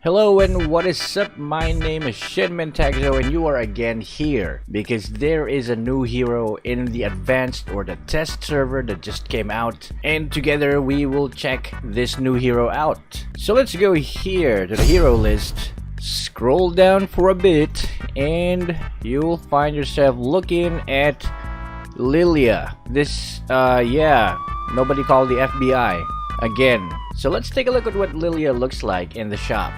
Hello and what is up? My name is Shinmentagzo and you are again here because there is a new hero in the advanced or the test server that just came out, and together we will check this new hero out. So let's go here to the hero list, scroll down for a bit, and you'll find yourself looking at Lylia. This nobody called the FBI again. So let's take a look at what Lylia looks like in the shop.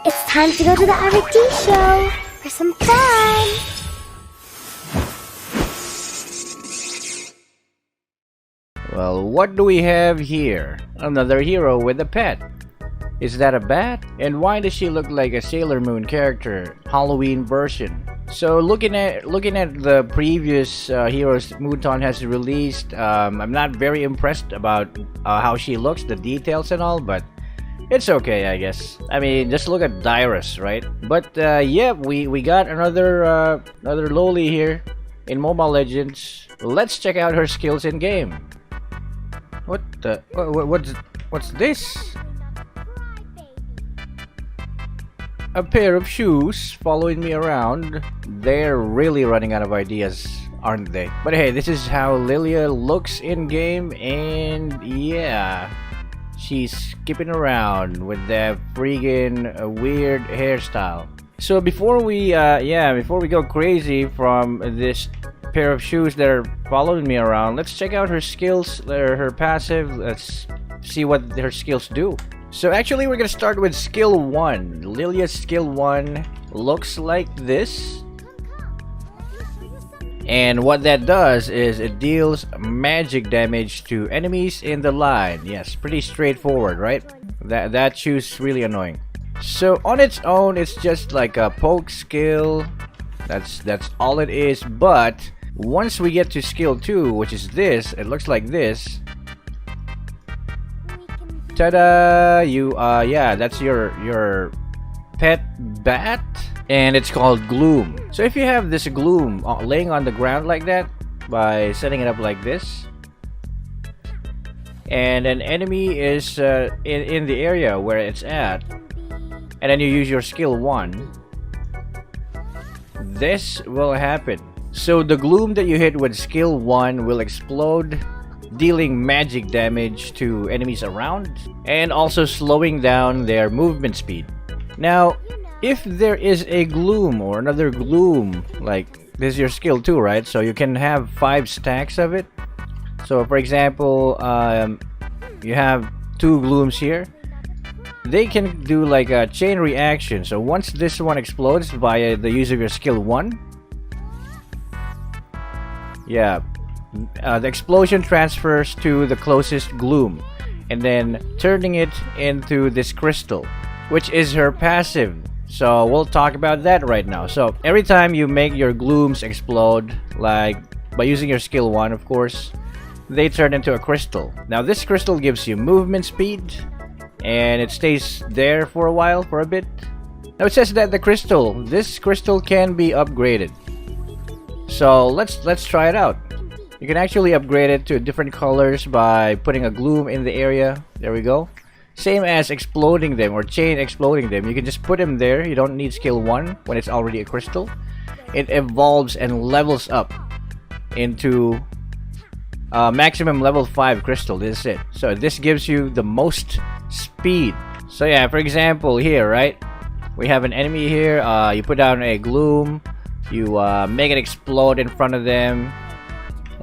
It's time to go to the R&D show for some fun! Well, what do we have here? Another hero with a pet. Is that a bat? And why does she look like a Sailor Moon character, Halloween version? So looking at the previous heroes Muton has released, I'm not very impressed about how she looks, the details and all, but it's okay, I guess. I mean, just look at Dyrus, right? But yeah, we got another loli here in Mobile Legends. Let's check out her skills in game. What's this? A pair of shoes following me around. They're really running out of ideas, aren't they? But hey, this is how Lylia looks in game, and yeah, she's skipping around with that friggin' weird hairstyle. So before we go crazy from this pair of shoes that are following me around, let's check out her skills, her passive. Let's see what her skills do. So actually we're gonna start with skill 1. Lylia's skill 1 looks like this. And what that does is it deals magic damage to enemies in the line. Yes, pretty straightforward, right? That shoe's really annoying. So on its own, it's just like a poke skill. That's all it is. But once we get to skill 2, which is this, it looks like this. Ta-da! That's your pet bat, and it's called Gloom. So if you have this Gloom laying on the ground like that, by setting it up like this, and an enemy is in the area where it's at, and then you use your skill 1, this will happen. So the Gloom that you hit with skill 1 will explode, dealing magic damage to enemies around and also slowing down their movement speed. Now, if there is a Gloom or another Gloom, like this is your skill 2, right? So you can have 5 stacks of it. So for example, you have 2 Glooms here. They can do like a chain reaction. So once this one explodes via the use of your skill 1, the explosion transfers to the closest Gloom, and then turning it into this crystal, which is her passive. So we'll talk about that right now. So every time you make your Glooms explode, like by using your skill 1, of course, they turn into a crystal. Now this crystal gives you movement speed, and it stays there for a while, for a bit. Now it says that this crystal can be upgraded. So let's try it out. You can actually upgrade it to different colors by putting a Gloom in the area. There we go. Same as exploding them or chain exploding them. You can just put them there. You don't need skill 1 when it's already a crystal. It evolves and levels up into maximum level 5 crystal. This is it. So this gives you the most speed. So yeah, for example here, right? We have an enemy here. You put down a Gloom. You make it explode in front of them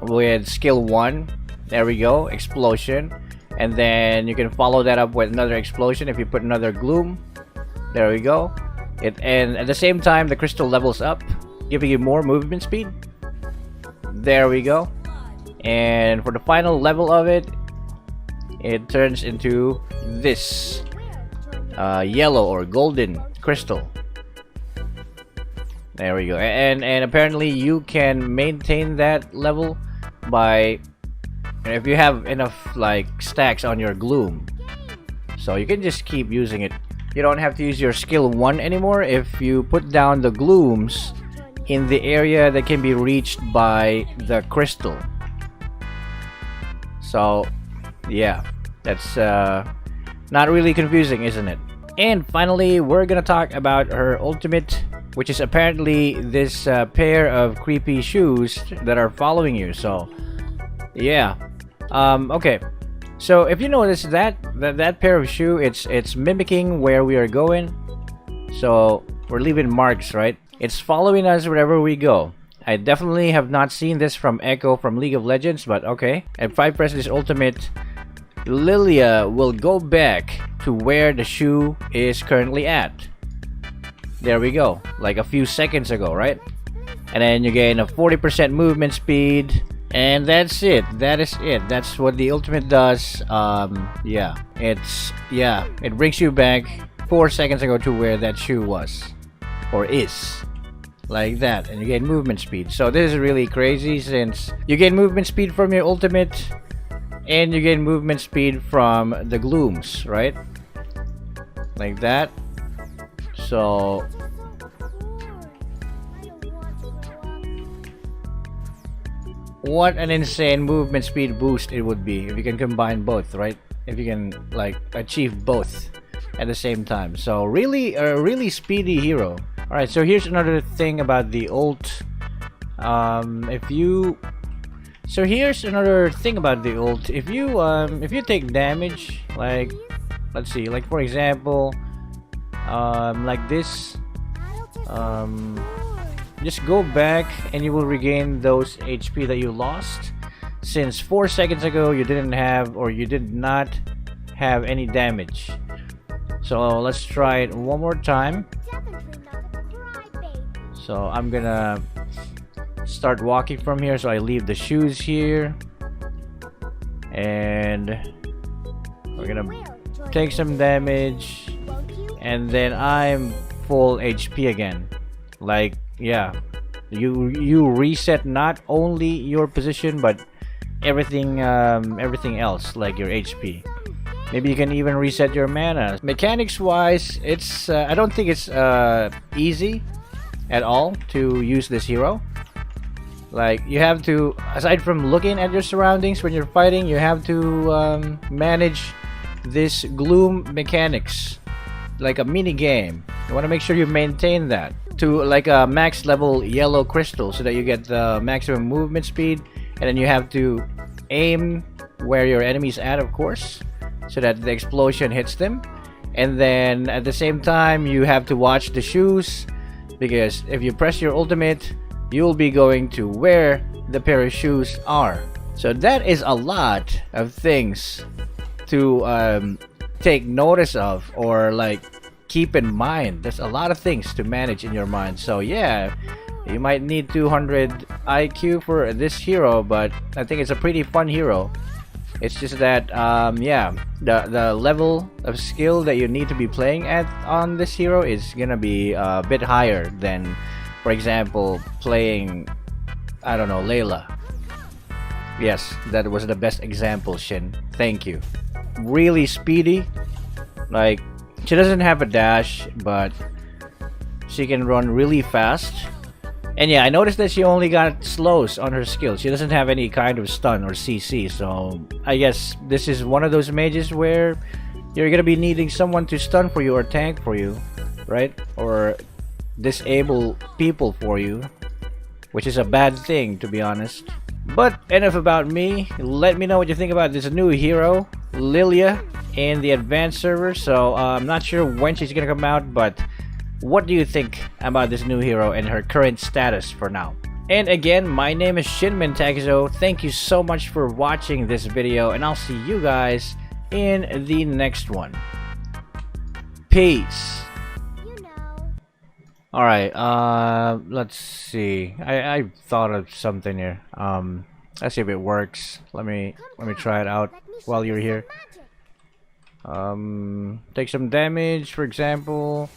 with skill 1. There we go, explosion. And then you can follow that up with another explosion if you put another Gloom. There we go. And at the same time the crystal levels up, giving you more movement speed. There we go. And for the final level of it, it turns into this yellow or golden crystal. There we go. And apparently you can maintain that level by if you have enough like stacks on your Gloom. So you can just keep using it. You don't have to use your skill 1 anymore if you put down the Glooms in the area that can be reached by the crystal. So yeah, That's not really confusing, isn't it? And finally, we're gonna talk about her ultimate, which is apparently this pair of creepy shoes that are following you. So, yeah. Okay. So if you notice that pair of shoe, it's mimicking where we are going. So we're leaving marks, right? It's following us wherever we go. I definitely have not seen this from Echo from League of Legends, but okay. And if I press this ultimate, Lylia will go back to where the shoe is currently at. There we go, like a few seconds ago, right? And then you gain a 40% movement speed, and that's it. That is it. That's what the ultimate does. Yeah, it brings you back 4 seconds ago to where that shoe was, or is, like that, and you gain movement speed. So this is really crazy, since you gain movement speed from your ultimate, and you gain movement speed from the glooms, right? Like that. So what an insane movement speed boost it would be if you can combine both, right? If you can like achieve both at the same time. So really a really speedy hero. All right, so here's another thing about the ult. Here's another thing about the ult. If you take damage, like, let's see, like for example, like this, just go back and you will regain those HP that you lost, since 4 seconds ago you did not have any damage. So let's try it one more time. So I'm gonna start walking from here, so I leave the shoes here, and we're gonna take some damage, and then I'm full HP again. Like, yeah, you reset not only your position but everything else, like your HP. Maybe you can even reset your mana. Mechanics wise, it's I don't think it's easy at all to use this hero. Like, you have to, aside from looking at your surroundings when you're fighting, you have to manage this gloom mechanics like a mini game. You want to make sure you maintain that to like a max level yellow crystal, so that you get the maximum movement speed, and then you have to aim where your enemy's at, of course, so that the explosion hits them. And then at the same time you have to watch the shoes, because if you press your ultimate, you'll be going to where the pair of shoes are. So that is a lot of things to take notice of, or like keep in mind. There's a lot of things to manage in your mind. So yeah, you might need 200 IQ for this hero, but I think it's a pretty fun hero. It's just that yeah, the level of skill that you need to be playing at on this hero is gonna be a bit higher than, for example, playing, I don't know, Layla. Yes, that was the best example, Shin. Thank you. Really speedy. Like, she doesn't have a dash, but she can run really fast. And yeah, I noticed that she only got slows on her skill. She doesn't have any kind of stun or CC. So I guess this is one of those mages where you're gonna be needing someone to stun for you or tank for you, right? Or disable people for you, which is a bad thing, to be honest. But enough about me. Let me know what you think about this new hero, Lylia, in the advanced server. So I'm not sure when she's gonna come out, but what do you think about this new hero and her current status for now? And again, my name is Shinman Takizo. Thank you so much for watching this video, and I'll see you guys in the next one. Peace. Alright, let's see. I thought of something here. Let's see if it works. Let me try it out while you're here. Take some damage, for example.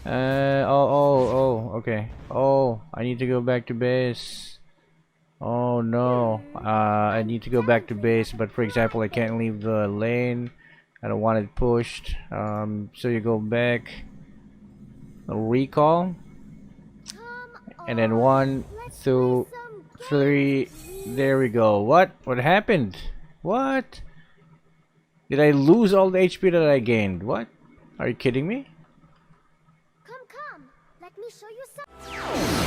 Okay. Oh, I need to go back to base. Oh no. I need to go back to base, but for example, I can't leave the lane. I don't want it pushed. So you go back. A recall, and then 1, 2, 3. There we go. What happened? What? Did I lose all the HP that I gained? What? Are you kidding me? Come, let me show you some.